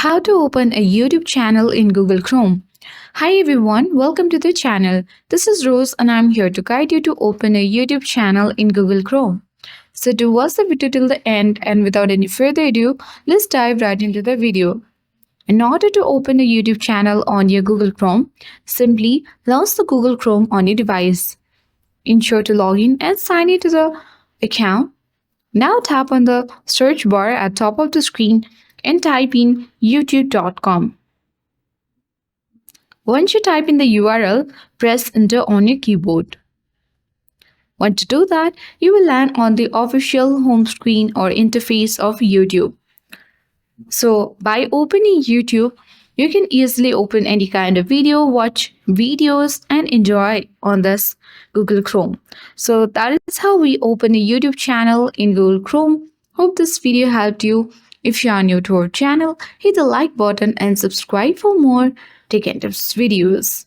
How to open a YouTube channel in Google Chrome. Hi everyone, welcome to the channel. This is Rose and I'm here to guide you to open a YouTube channel in Google Chrome. So do watch the video till the end, and without any further ado, let's dive right into the video. In order to open a YouTube channel on your Google Chrome, simply launch the Google Chrome on your device. Ensure to log in and sign into the account. Now tap on the search bar at top of the screen and type in youtube.com. Once you type in the URL, press enter on your keyboard. Once you do that, you will land on the official home screen or interface of YouTube. So by opening YouTube, you can easily open any kind of video, watch videos, and enjoy on this Google Chrome. So that is how we open a YouTube channel in Google Chrome. Hope this video helped you. If you are new to our channel, hit the like button and subscribe for more tech and tips videos.